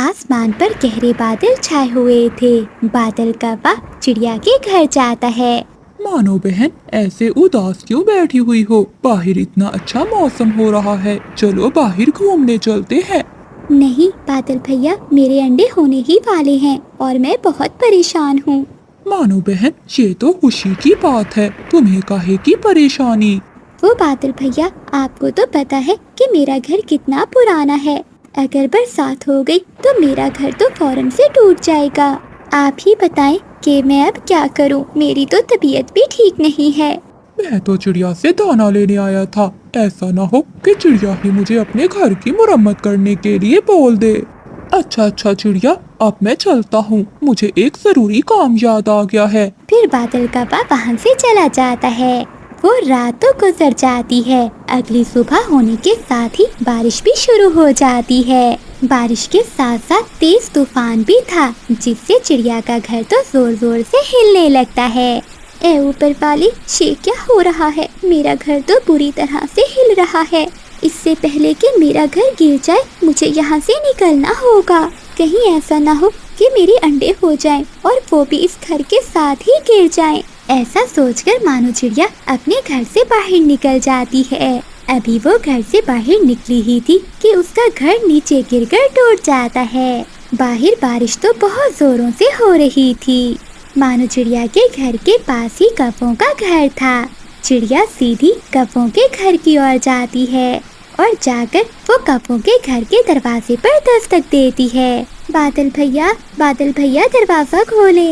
आसमान पर गहरे बादल छाए हुए थे। बादल कौवा चिड़िया के घर जाता है। मानो बहन, ऐसे उदास क्यों बैठी हुई हो? बाहर इतना अच्छा मौसम हो रहा है, चलो बाहर घूमने चलते हैं। नहीं बादल भैया, मेरे अंडे होने ही वाले हैं और मैं बहुत परेशान हूँ। मानो बहन, ये तो खुशी की बात है, तुम्हें काहे की परेशानी? वो बादल भैया, आपको तो पता है कि मेरा घर कितना पुराना है। अगर बरसात हो गई तो मेरा घर तो फौरन से टूट जाएगा। आप ही बताएं कि मैं अब क्या करूं? मेरी तो तबीयत भी ठीक नहीं है। मैं तो चिड़िया से दाना लेने आया था। ऐसा ना हो कि चिड़िया ही मुझे अपने घर की मुरम्मत करने के लिए बोल दे। अच्छा चिड़िया, अब मैं चलता हूँ, मुझे एक जरूरी काम याद आ गया है। फिर बादल कौवा वहाँ से चला जाता है। वो रात तो गुजर जाती है। अगली सुबह होने के साथ ही बारिश भी शुरू हो जाती है। बारिश के साथ साथ तेज तूफान भी था, जिससे चिड़िया का घर तो जोर जोर से हिलने लगता है। ए ऊपर वाली, ये क्या हो रहा है? मेरा घर तो बुरी तरह से हिल रहा है। इससे पहले कि मेरा घर गिर जाए, मुझे यहाँ से निकलना होगा। कहीं ऐसा ना हो कि मेरे अंडे हो जाएं और वो भी इस घर के साथ ही गिर जाएं। ऐसा सोचकर मानो चिड़िया अपने घर से बाहर निकल जाती है। अभी वो घर से बाहर निकली ही थी कि उसका घर नीचे गिरकर टूट जाता है। बाहर बारिश तो बहुत जोरों से हो रही थी। मानो चिड़िया के घर के पास ही कौवों का घर था। चिड़िया सीधी कौवों के घर की ओर जाती है और जाकर वो कौवों के घर के दरवाजे पर दस्तक देती है। बादल भैया दरवाजा खोले।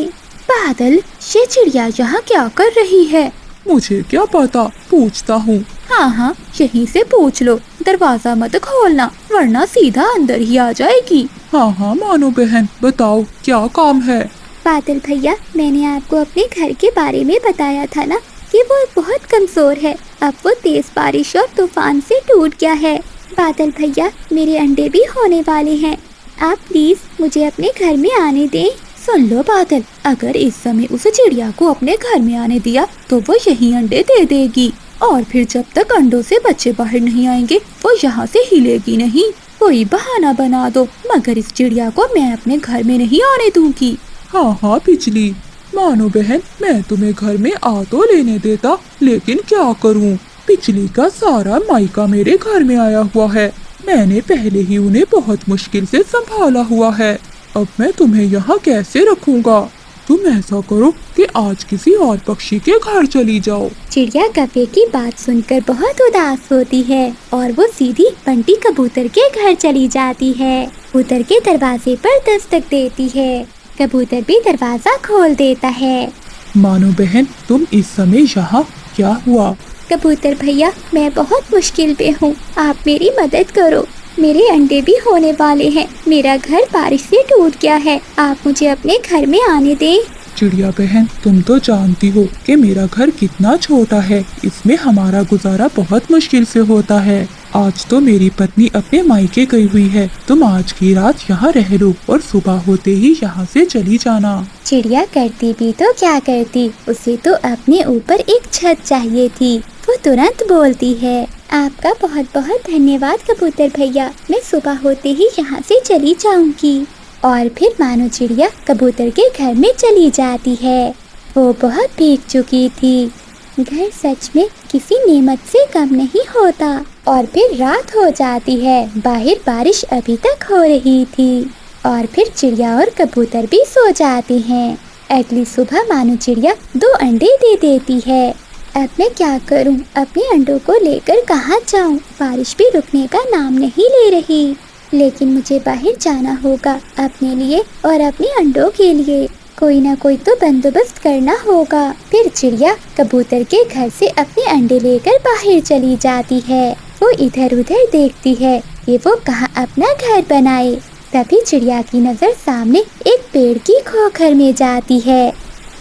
बादल, ये चिड़िया यहाँ क्या कर रही है? मुझे क्या पता, पूछता हूँ। हाँ, यहीं से पूछ लो। दरवाजा मत खोलना, वरना सीधा अंदर ही आ जाएगी। हाँ मानो बहन, बताओ क्या काम है? बादल भैया, मैंने आपको अपने घर के बारे में बताया था ना कि वो बहुत कमजोर है। अब वो तेज बारिश और तूफान से टूट गया है। बादल भैया, मेरे अंडे भी होने वाले हैं। आप प्लीज मुझे अपने घर में आने दें। सुन लो बादल, अगर इस समय उस चिड़िया को अपने घर में आने दिया तो वो यही अंडे दे देगी, और फिर जब तक अंडों से बच्चे बाहर नहीं आएंगे वो यहाँ से हिलेगी नहीं। कोई बहाना बना दो, मगर इस चिड़िया को मैं अपने घर में नहीं आने दूंगी। हाँ पिछली। मानो बहन, मैं तुम्हें घर में आ तो लेने देता, लेकिन क्या करूँ? पिछली का सारा मायका मेरे घर में आया हुआ है। मैंने पहले ही उन्हें बहुत मुश्किल से संभाला हुआ है। अब मैं तुम्हें यहाँ कैसे रखूँगा? तुम ऐसा करो कि आज किसी और पक्षी के घर चली जाओ। चिड़िया कौवे की बात सुनकर बहुत उदास होती है और वो सीधी बंटी कबूतर के घर चली जाती है। कबूतर के दरवाजे पर दस्तक देती है। कबूतर भी दरवाजा खोल देता है। मानो बहन, तुम इस समय यहाँ? क्या हुआ? कबूतर भैया, मैं बहुत मुश्किल पे हूँ, आप मेरी मदद करो। मेरे अंडे भी होने वाले हैं। मेरा घर बारिश से टूट गया है। आप मुझे अपने घर में आने दें। चिड़िया बहन, तुम तो जानती हो कि मेरा घर कितना छोटा है। इसमें हमारा गुजारा बहुत मुश्किल से होता है। आज तो मेरी पत्नी अपने मायके गई हुई है। तुम आज की रात यहाँ रह लो और सुबह होते ही यहाँ से चली जाना। चिड़िया करती भी तो क्या करती, उसे तो अपने ऊपर एक छत चाहिए थी। वो तुरंत बोलती है, आपका बहुत बहुत धन्यवाद कबूतर भैया, मैं सुबह होते ही यहाँ से चली जाऊंगी। और फिर मानो चिड़िया कबूतर के घर में चली जाती है। वो बहुत भीग चुकी थी। घर सच में किसी नेमत से कम नहीं होता। और फिर रात हो जाती है। बाहर बारिश अभी तक हो रही थी और फिर चिड़िया और कबूतर भी सो जाते हैं। अगली सुबह मानो चिड़िया 2 अंडे दे देती है। अब मैं क्या करूं? अपने अंडों को लेकर कहाँ जाऊं? बारिश भी रुकने का नाम नहीं ले रही। लेकिन मुझे बाहर जाना होगा अपने लिए और अपने अंडों के लिए। कोई ना कोई तो बंदोबस्त करना होगा। फिर चिड़िया कबूतर के घर से अपने अंडे लेकर बाहर चली जाती है। वो इधर उधर देखती है कि वो कहाँ अपना घर बनाए। तभी चिड़िया की नजर सामने एक पेड़ की खोखर में जाती है।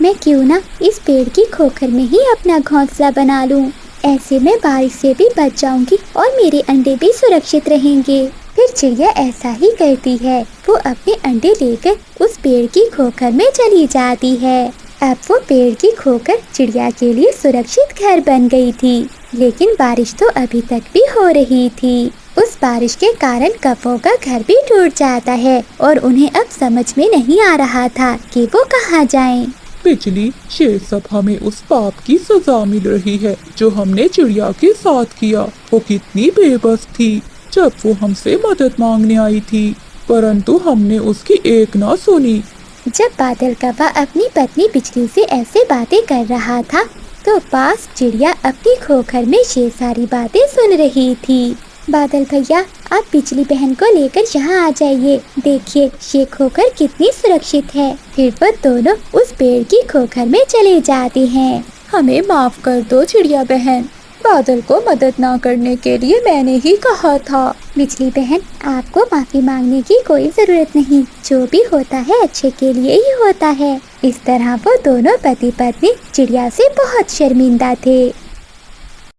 मैं क्यों ना इस पेड़ की खोखर में ही अपना घोंसला बना लूं। ऐसे में बारिश से भी बच जाऊंगी और मेरे अंडे भी सुरक्षित रहेंगे। फिर चिड़िया ऐसा ही करती है। वो अपने अंडे लेकर उस पेड़ की खोखर में चली जाती है। अब वो पेड़ की खोखर चिड़िया के लिए सुरक्षित घर बन गई थी। लेकिन बारिश तो अभी तक भी हो रही थी। उस बारिश के कारण कौवों का घर भी टूट जाता है और उन्हें अब समझ में नहीं आ रहा था कि वो कहाँ जाएं। बिजली, ये सब हमें उस पाप की सजा मिल रही है जो हमने चिड़िया के साथ किया। वो कितनी बेबस थी जब वो हमसे मदद मांगने आई थी, परंतु हमने उसकी एक ना सुनी। जब बादल कौवा अपनी पत्नी बिजली से ऐसे बातें कर रहा था तो पास चिड़िया अपनी खोखर में ये सारी बातें सुन रही थी। बादल भैया, आप बिजली बहन को लेकर यहाँ आ जाइए। देखिए ये खोखर कितनी सुरक्षित है। फिर वो दोनों उस पेड़ की खोखर में चले जाते हैं। हमें माफ कर दो चिड़िया बहन, बादल को मदद ना करने के लिए मैंने ही कहा था। बिजली बहन, आपको माफी मांगने की कोई जरूरत नहीं। जो भी होता है अच्छे के लिए ही होता है। इस तरह वो दोनों पति पत्नी चिड़िया से बहुत शर्मिंदा थे।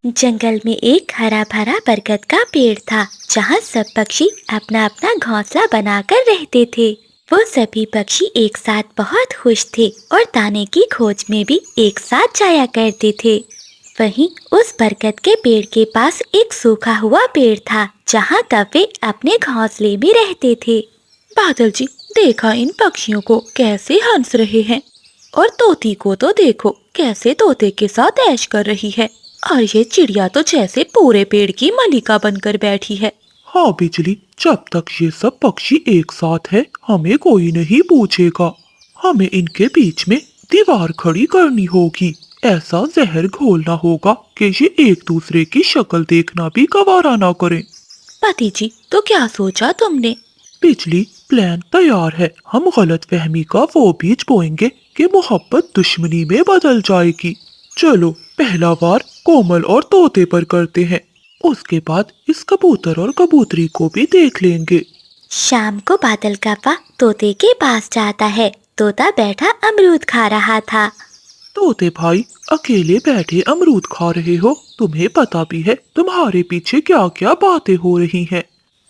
जंगल में एक हरा भरा बरगद का पेड़ था जहाँ सब पक्षी अपना अपना घोंसला बनाकर रहते थे। वो सभी पक्षी एक साथ बहुत खुश थे और दाने की खोज में भी एक साथ जाया करते थे। वहीं उस बरगद के पेड़ के पास एक सूखा हुआ पेड़ था जहाँ कौवे अपने घोंसले में रहते थे। बादल जी, देखा इन पक्षियों को कैसे हंस रहे हैं, और तोती को तो देखो कैसे तोते के साथ ऐश कर रही है, और ये चिड़िया तो जैसे पूरे पेड़ की मलिका बनकर बैठी है। हाँ बिजली, जब तक ये सब पक्षी एक साथ है हमें कोई नहीं पूछेगा। हमें इनके बीच में दीवार खड़ी करनी होगी। ऐसा जहर घोलना होगा कि ये एक दूसरे की शक्ल देखना भी गवारा ना करें। पति जी, तो क्या सोचा तुमने? बिजली, प्लान तैयार है। हम गलतफहमी का वो बीज बोएंगे कि मोहब्बत दुश्मनी में बदल जाएगी। चलो पहला वार कोमल और तोते पर करते हैं, उसके बाद इस कबूतर और कबूतरी को भी देख लेंगे। शाम को बादल कौवा तोते के पास जाता है। तोता बैठा अमरूद खा रहा था। तोते भाई, अकेले बैठे अमरूद खा रहे हो? तुम्हें पता भी है तुम्हारे पीछे क्या क्या बातें हो रही हैं।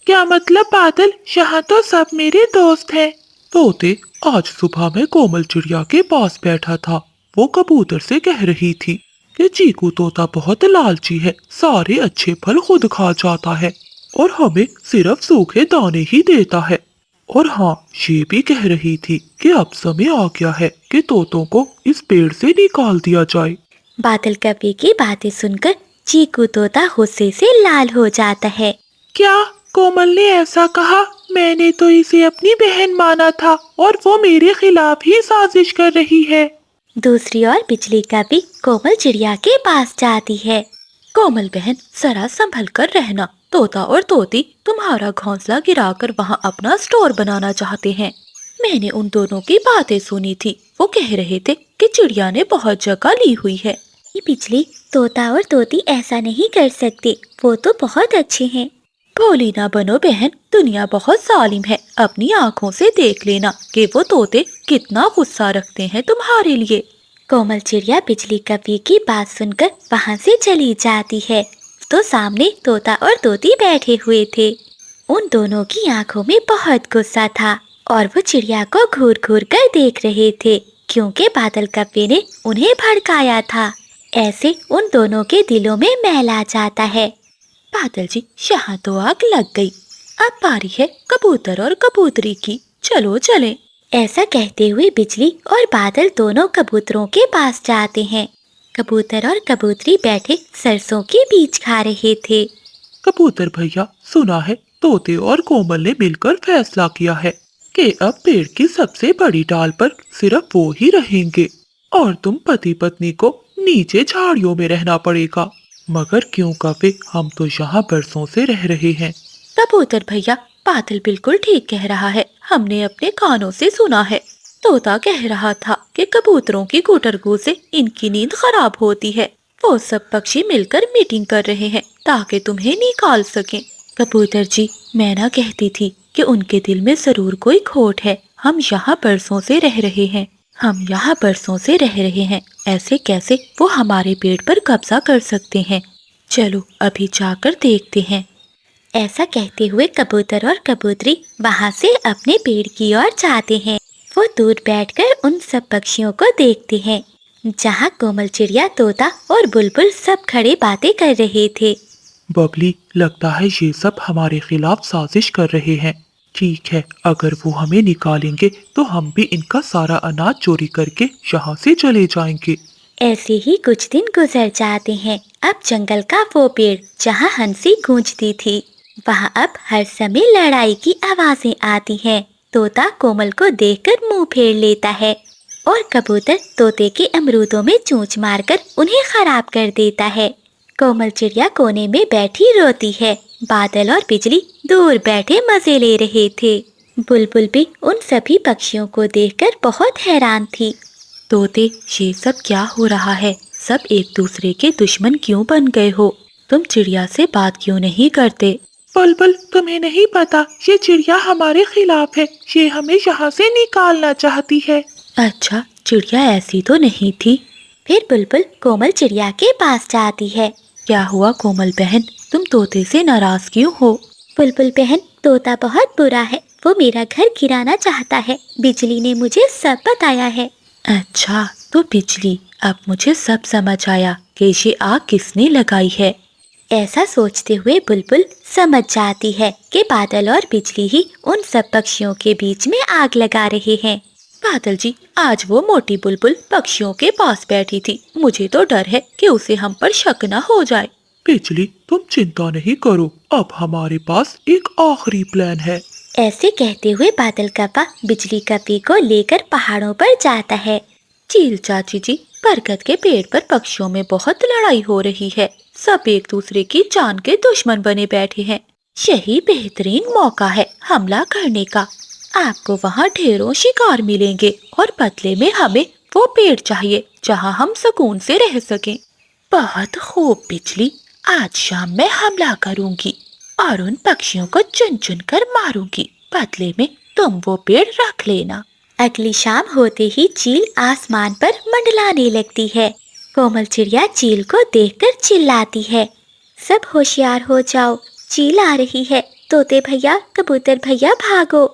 क्या मतलब बादल, यहाँ तो सब मेरे दोस्त हैं। तोते, आज सुबह मैं कोमल चिड़िया के पास बैठा था। वो कबूतर से कह रही थी कि चीकू तोता बहुत लालची है, सारे अच्छे फल खुद खा जाता है और हमें सिर्फ सूखे दाने ही देता है। और हाँ, ये भी कह रही थी कि अब समय आ गया है कि तोतों को इस पेड़ से निकाल दिया जाए। बादल कौवे की बातें सुनकर चीकू तोता गुस्से से लाल हो जाता है। क्या कोमल ने ऐसा कहा? मैंने तो इसे अपनी बहन माना था और वो मेरे खिलाफ ही साजिश कर रही है। दूसरी ओर बिजली कौवी कोमल चिड़िया के पास जाती है। कोमल बहन, जरा संभल कर रहना। तोता और तोती तुम्हारा घोंसला गिराकर वहाँ अपना स्टोर बनाना चाहते हैं। मैंने उन दोनों की बातें सुनी थी। वो कह रहे थे कि चिड़िया ने बहुत जगह ली हुई है। ये बिजली, तोता और तोती ऐसा नहीं कर सकते। वो तो बहुत अच्छे हैं। भोली ना बनो बहन, दुनिया बहुत जालिम है। अपनी आँखों से देख लेना कि वो तोते कितना गुस्सा रखते हैं तुम्हारे लिए। कोमल चिड़िया बिजली कौवे की बात सुनकर वहाँ से चली जाती है। तो सामने तोता और तोती बैठे हुए थे। उन दोनों की आंखों में बहुत गुस्सा था और वो चिड़िया को घूर घूर कर देख रहे थे, क्योंकि बादल कौवे ने उन्हें भड़काया था। ऐसे उन दोनों के दिलों में मैल आ जाता है। बादल जी, यहाँ तो आग लग गई। अब बारी है कबूतर और कबूतरी की। चलो चलें। ऐसा कहते हुए बिजली और बादल दोनों कबूतरों के पास जाते हैं। कबूतर और कबूतरी बैठे सरसों के बीज खा रहे थे। कबूतर भैया, सुना है तोते और कोमल ने मिलकर फैसला किया है कि अब पेड़ की सबसे बड़ी डाल पर सिर्फ वो ही रहेंगे और तुम पति पत्नी को नीचे झाड़ियों में रहना पड़ेगा। मगर क्यों कौवे, हम तो यहाँ बरसों से रह रहे हैं। कबूतर भैया, बादल बिल्कुल ठीक कह रहा है। हमने अपने कानों से सुना है। तोता कह रहा था कि कबूतरों की गुटरगू से इनकी नींद खराब होती है। वो सब पक्षी मिलकर मीटिंग कर रहे हैं ताकि तुम्हें निकाल सकें। कबूतर जी, मैं ना कहती थी कि उनके दिल में जरूर कोई खोट है। हम यहाँ बरसों से रह रहे हैं। ऐसे कैसे वो हमारे पेड़ पर कब्जा कर सकते हैं? चलो अभी जाकर देखते हैं। ऐसा कहते हुए कबूतर और कबूतरी वहाँ से अपने पेड़ की ओर जाते हैं। वो दूर बैठकर उन सब पक्षियों को देखते हैं, जहाँ कोमल चिड़िया, तोता और बुलबुल सब खड़े बातें कर रहे थे। बबली, लगता है ये सब हमारे खिलाफ साजिश कर रहे हैं। ठीक है, अगर वो हमें निकालेंगे तो हम भी इनका सारा अनाज चोरी करके यहाँ से चले जाएंगे। ऐसे ही कुछ दिन गुजर जाते हैं। अब जंगल का वो पेड़ जहाँ हंसी गूंजती थी, वहाँ अब हर समय लड़ाई की आवाजें आती हैं। तोता कोमल को देखकर मुंह फेर लेता है और कबूतर तोते के अमरूदों में चोंच मारकर उन्हें खराब कर देता है। कोमल चिड़िया कोने में बैठी रोती है। बादल और बिजली दूर बैठे मजे ले रहे थे। बुलबुल भी उन सभी पक्षियों को देखकर बहुत हैरान थी। तोते, ये सब क्या हो रहा है? सब एक दूसरे के दुश्मन क्यों बन गए हो? तुम चिड़िया से बात क्यों नहीं करते? बुलबुल, तुम्हें नहीं पता, ये चिड़िया हमारे खिलाफ है। ये हमें यहाँ से निकालना चाहती है। अच्छा, चिड़िया ऐसी तो नहीं थी। फिर बुलबुल कोमल चिड़िया के पास जाती है। क्या हुआ कोमल बहन, तुम तोते से नाराज क्यों हो? बुलबुल बहन, तोता बहुत बुरा है। वो मेरा घर गिराना चाहता है। बिजली ने मुझे सब बताया है। अच्छा, तो बिजली, अब मुझे सब समझ आया कि ये आग किसने लगाई है। ऐसा सोचते हुए बुलबुल समझ जाती है कि बादल और बिजली ही उन सब पक्षियों के बीच में आग लगा रहे हैं। बादल जी, आज वो मोटी बुलबुल पक्षियों के पास बैठी थी। मुझे तो डर है कि उसे हम पर शक न हो जाए। बिजली, तुम चिंता नहीं करो, अब हमारे पास एक आखिरी प्लान है। ऐसे कहते हुए बादल कप्पा बिजली कप्पी को लेकर पहाड़ों पर जाता है। चील चाची जी, बरगद के पेड़ पर पक्षियों में बहुत लड़ाई हो रही है। सब एक दूसरे की जान के दुश्मन बने बैठे हैं। यही बेहतरीन मौका है हमला करने का। आपको वहाँ ढेरों शिकार मिलेंगे और बदले में हमें वो पेड़ चाहिए जहाँ हम सुकून से रह सकें। बहुत खूब बिजली, आज शाम मैं हमला करूंगी और उन पक्षियों को चुन चुन कर मारूंगी। बदले में तुम वो पेड़ रख लेना। अगली शाम होते ही चील आसमान पर मंडलाने लगती है। कोमल चिड़िया चील को देखकर चिल्लाती है, सब होशियार हो जाओ, चील आ रही है। तोते भैया, कबूतर भैया, भागो।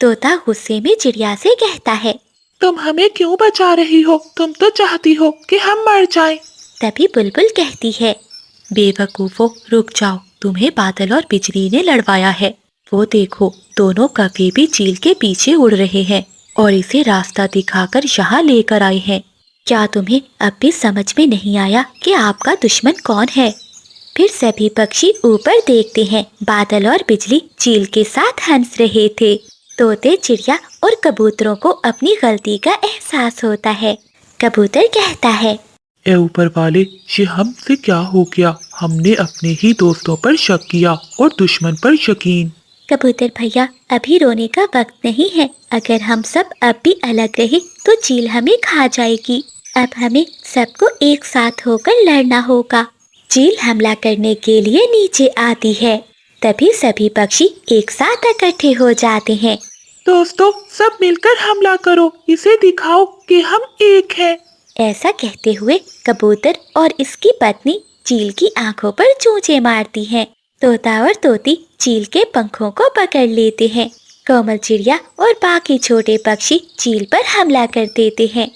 तोता गुस्से में चिड़िया से कहता है, तुम हमें क्यों बचा रही हो? तुम तो चाहती हो कि हम मर जाएं। तभी बुलबुल कहती है, बेवकूफो, रुक जाओ, तुम्हें बादल और बिजली ने लड़वाया है। वो देखो, दोनों कभी भी चील के पीछे उड़ रहे हैं और इसे रास्ता दिखाकर यहाँ लेकर आए हैं। क्या तुम्हें अब भी समझ में नहीं आया कि आपका दुश्मन कौन है? फिर सभी पक्षी ऊपर देखते हैं। बादल और बिजली चील के साथ हंस रहे थे। तोते, चिड़िया और कबूतरों को अपनी गलती का एहसास होता है। कबूतर कहता है, ए ऊपर वाले, ये हमसे क्या हो गया? हमने अपने ही दोस्तों पर शक किया और दुश्मन पर यकीन। कबूतर भैया, अभी रोने का वक्त नहीं है। अगर हम सब अब भी अलग रहे तो चील हमें खा जाएगी। अब हमें सबको एक साथ होकर लड़ना होगा। चील हमला करने के लिए नीचे आती है। तभी सभी पक्षी एक साथ इकट्ठे हो जाते हैं। दोस्तों, सब मिलकर हमला करो, इसे दिखाओ कि हम एक हैं। ऐसा कहते हुए कबूतर और इसकी पत्नी चील की आंखों पर चूंचे मारती हैं। तोता और तोती चील के पंखों को पकड़ लेते हैं। कोमल चिड़िया और बाकी छोटे पक्षी चील पर हमला कर देते हैं।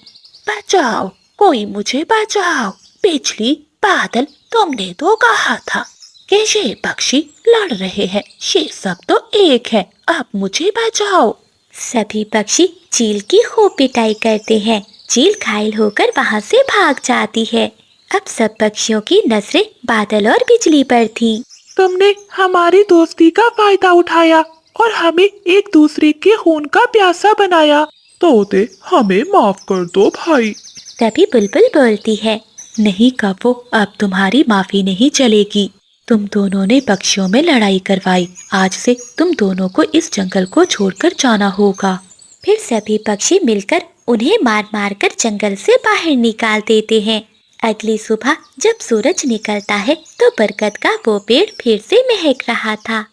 बचाओ, कोई मुझे बचाओ। बिजली, बादल, तुमने तो कहा था कि ये पक्षी लड़ रहे हैं। ये सब तो एक है, अब मुझे बचाओ। सभी पक्षी चील की खूब पिटाई करते हैं। चील घायल होकर वहाँ से भाग जाती है। अब सब पक्षियों की नजरें बादल और बिजली पर थी। तुमने हमारी दोस्ती का फायदा उठाया और हमें एक दूसरे के खून का प्यासा बनाया। तोते, हमें माफ कर दो भाई। तभी बुलबुल बोलती है, नहीं कबो, अब तुम्हारी माफी नहीं चलेगी। तुम दोनों ने पक्षियों में लड़ाई करवाई। आज से तुम दोनों को इस जंगल को छोड़कर जाना होगा। फिर सभी पक्षी मिलकर उन्हें मार मार कर जंगल से बाहर निकाल देते हैं। अगली सुबह जब सूरज निकलता है तो बरगद का वो पेड़ फिर से महक रहा था।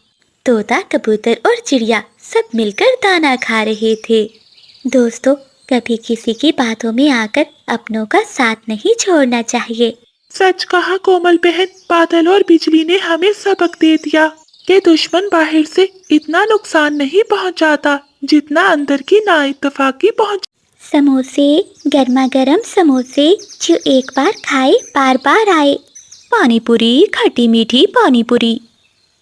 तोता, कबूतर और चिड़िया सब मिलकर दाना खा रहे थे। दोस्तों, कभी किसी की बातों में आकर अपनों का साथ नहीं छोड़ना चाहिए। सच कहा कोमल बहन, बादल और बिजली ने हमें सबक दे दिया कि दुश्मन बाहर से इतना नुकसान नहीं पहुंचाता जितना अंदर की नाइत्तेफाकी पहुंच। समोसे, गर्मा गर्म समोसे, जो एक बार खाए बार बार आए। पानी पूरी, खट्टी मीठी पानी पूरी।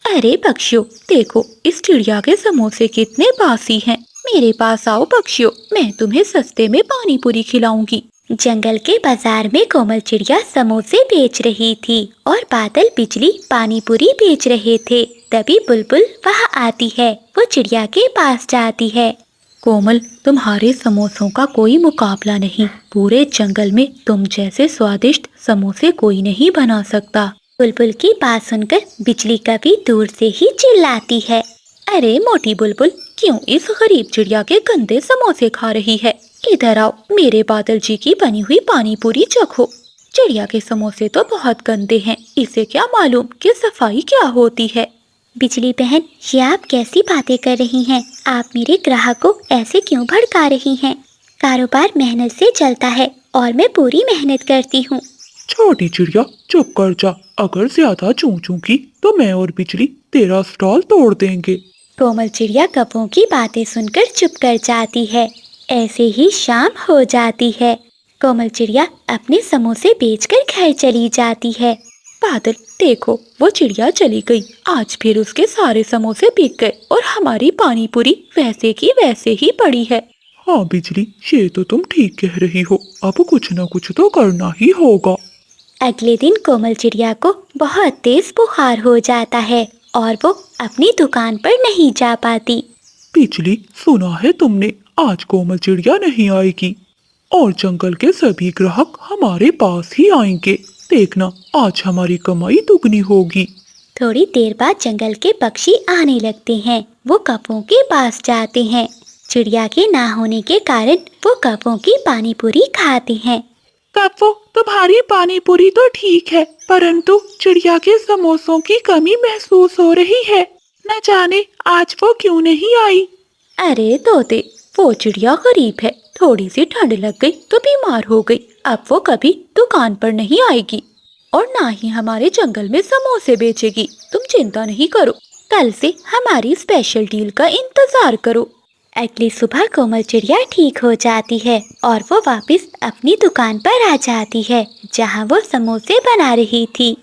अरे पक्षियों, देखो इस चिड़िया के समोसे कितने बासी हैं। मेरे पास आओ पक्षियों, मैं तुम्हें सस्ते में पानी पूरी खिलाऊंगी। जंगल के बाजार में कोमल चिड़िया समोसे बेच रही थी और बादल बिजली पानी पूरी बेच रहे थे। तभी बुलबुल वहाँ आती है। वो चिड़िया के पास जाती है। कोमल, तुम्हारे समोसों का कोई मुकाबला नहीं। पूरे जंगल में तुम जैसे स्वादिष्ट समोसे कोई नहीं बना सकता। बुलबुल की बात सुनकर बिजली कभी दूर से ही चिल्लाती है। अरे मोटी बुलबुल, क्यों इस गरीब चिड़िया के गंदे समोसे खा रही है? इधर आओ, मेरे बादल जी की बनी हुई पानी पूरी चखो। चिड़िया के समोसे तो बहुत गंदे हैं, इसे क्या मालूम कि सफाई क्या होती है। बिजली बहन, ये आप कैसी बातें कर रही हैं? आप मेरे ग्राहक को ऐसे क्यों भड़का रही हैं? कारोबार मेहनत से चलता है और मैं पूरी मेहनत करती हूँ। छोटी चिड़िया चुप कर जा। अगर ज्यादा चूं की तो मैं और बिजली तेरा स्टॉल तोड़ देंगे। कोमल चिड़िया कपों की बातें सुनकर चुप कर जाती है। ऐसे ही शाम हो जाती है। कोमल चिड़िया अपने समोसे बेचकर घर चली जाती है। बादल देखो, वो चिड़िया चली गई। आज फिर उसके सारे समोसे बिक गए और हमारी पानी पूरी वैसे की वैसे ही पड़ी है। हाँ बिजली, ये तो तुम ठीक कह रही हो। अब कुछ न कुछ तो करना ही होगा। अगले दिन कोमल चिड़िया को बहुत तेज बुखार हो जाता है और वो अपनी दुकान पर नहीं जा पाती। बिजली, सुना है तुमने, आज कोमल चिड़िया नहीं आएगी और जंगल के सभी ग्राहक हमारे पास ही आएंगे। देखना, आज हमारी कमाई दुगनी होगी। थोड़ी देर बाद जंगल के पक्षी आने लगते हैं। वो कपों के पास जाते हैं। चिड़िया के ना होने के कारण वो कपों की पानी पूरी खाते हैं। कपो, तुम्हारी पानी पूरी तो ठीक है, परंतु चिड़िया के समोसों की कमी महसूस हो रही है। न जाने आज वो क्यों नहीं आई। अरे तोते, वो चिड़िया गरीब है, थोड़ी सी ठंड लग गई तो बीमार हो गई। अब वो कभी दुकान पर नहीं आएगी और ना ही हमारे जंगल में समोसे बेचेगी। तुम चिंता नहीं करो, कल से हमारी स्पेशल डील का इंतजार करो। अगली सुबह कोमल चिड़िया ठीक हो जाती है और वो वापस अपनी दुकान पर आ जाती है जहाँ वो समोसे बना रही थी।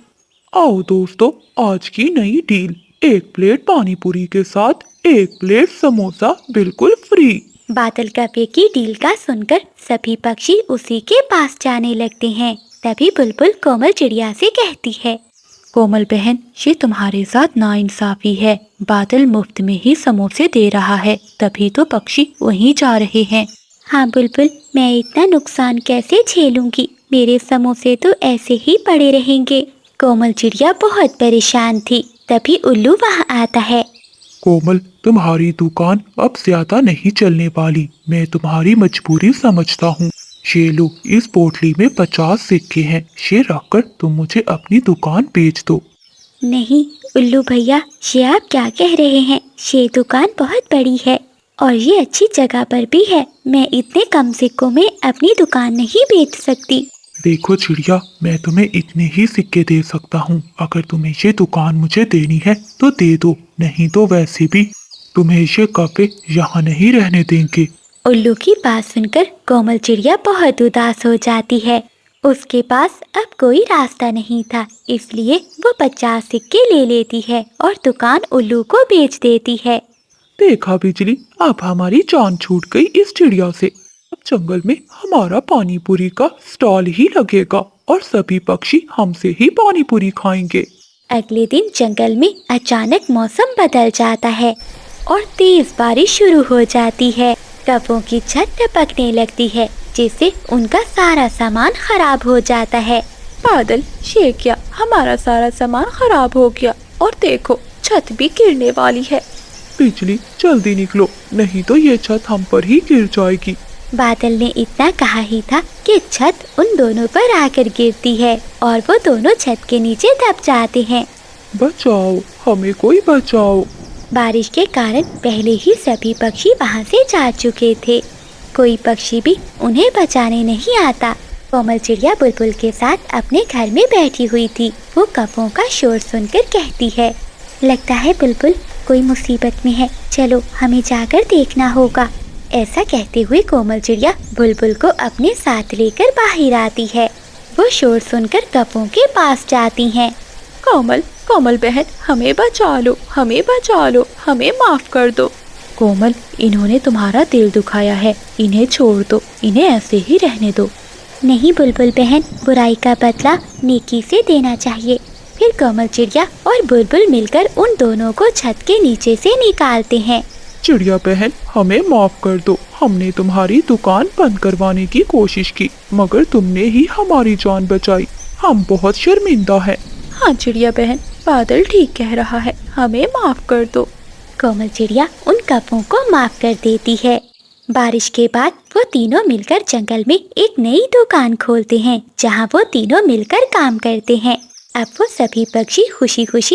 आओ दोस्तों, आज की नई डील, 1 प्लेट पानी पूरी के साथ 1 प्लेट समोसा बिल्कुल फ्री। बादल कपे की डील का सुनकर सभी पक्षी उसी के पास जाने लगते हैं। तभी बुलबुल कोमल चिड़िया से कहती है, कोमल बहन, ये तुम्हारे साथ नाइंसाफी है। बादल मुफ्त में ही समोसे दे रहा है, तभी तो पक्षी वहीं जा रहे हैं। हाँ बुलबुल, मैं इतना नुकसान कैसे झेलूंगी? मेरे समोसे तो ऐसे ही पड़े रहेंगे। कोमल चिड़िया बहुत परेशान थी। तभी उल्लू वहाँ आता है। कोमल, तुम्हारी दुकान अब ज्यादा नहीं चलने वाली। मैं तुम्हारी मजबूरी समझता हूँ। ये लो, इस पोटली में 50 सिक्के हैं। ये रखकर तुम मुझे अपनी दुकान बेच दो। नहीं उल्लू भैया, ये आप क्या कह रहे हैं? ये दुकान बहुत बड़ी है और ये अच्छी जगह पर भी है। मैं इतने कम सिक्कों में अपनी दुकान नहीं बेच सकती। देखो चिड़िया, मैं तुम्हें इतने ही सिक्के दे सकता हूँ। अगर तुम्हें ये दुकान मुझे देनी है तो दे दो, नहीं तो वैसे भी तुम्हें ये कपे यहाँ नहीं रहने देंगे। उल्लू की बात सुनकर कोमल चिड़िया बहुत उदास हो जाती है। उसके पास अब कोई रास्ता नहीं था, इसलिए वो 50 सिक्के ले लेती है और दुकान उल्लू को बेच देती है। देखा बिजली, अब हमारी जान छूट गई इस चिड़िया से। अब जंगल में हमारा पानी पूरी का स्टॉल ही लगेगा और सभी पक्षी हमसे ही पानी पूरी खाएंगे। अगले दिन जंगल में अचानक मौसम बदल जाता है और तेज बारिश शुरू हो जाती है। कपों की छत टपकने लगती है, जिससे उनका सारा सामान खराब हो जाता है। बादल, ये क्या, हमारा सारा सामान खराब हो गया और देखो छत भी गिरने वाली है। बिजली, जल्दी निकलो, नहीं तो ये छत हम पर ही गिर जाएगी। बादल ने इतना कहा ही था कि छत उन दोनों पर आकर गिरती है और वो दोनों छत के नीचे दब जाते हैं। बचाओ, हमें कोई बचाओ। बारिश के कारण पहले ही सभी पक्षी वहाँ से जा चुके थे। कोई पक्षी भी उन्हें बचाने नहीं आता। कोमल चिड़िया बुलबुल के साथ अपने घर में बैठी हुई थी। वो कपों का शोर सुनकर कहती है, लगता है बुलबुल कोई मुसीबत में है, चलो हमें जाकर देखना होगा। ऐसा कहते हुए कोमल चिड़िया बुलबुल को अपने साथ लेकर बाहर आती है। वो शोर सुनकर कपों के पास जाती हैं। कोमल, कोमल बहन, हमें बचा लो, हमें बचा लो, हमें माफ कर दो। कोमल, इन्होंने तुम्हारा दिल दुखाया है, इन्हें छोड़ दो, इन्हें ऐसे ही रहने दो। नहीं बुलबुल बहन, बुराई का बदला नेकी से देना चाहिए। फिर कोमल चिड़िया और बुलबुल मिलकर उन दोनों को छत के नीचे से निकालते हैं। चिड़िया बहन, हमें माफ कर दो। हमने तुम्हारी दुकान बंद करवाने की कोशिश की, मगर तुमने ही हमारी जान बचाई। हम बहुत शर्मिंदा हैं। हाँ चिड़िया बहन, बादल ठीक कह रहा है, हमें माफ कर दो। कोमल चिड़िया उन कपों को माफ कर देती है। बारिश के बाद वो तीनों मिलकर जंगल में एक नई दुकान खोलते हैं, जहाँ वो तीनों मिलकर काम करते हैं। अब वो सभी पक्षी खुशी खुशी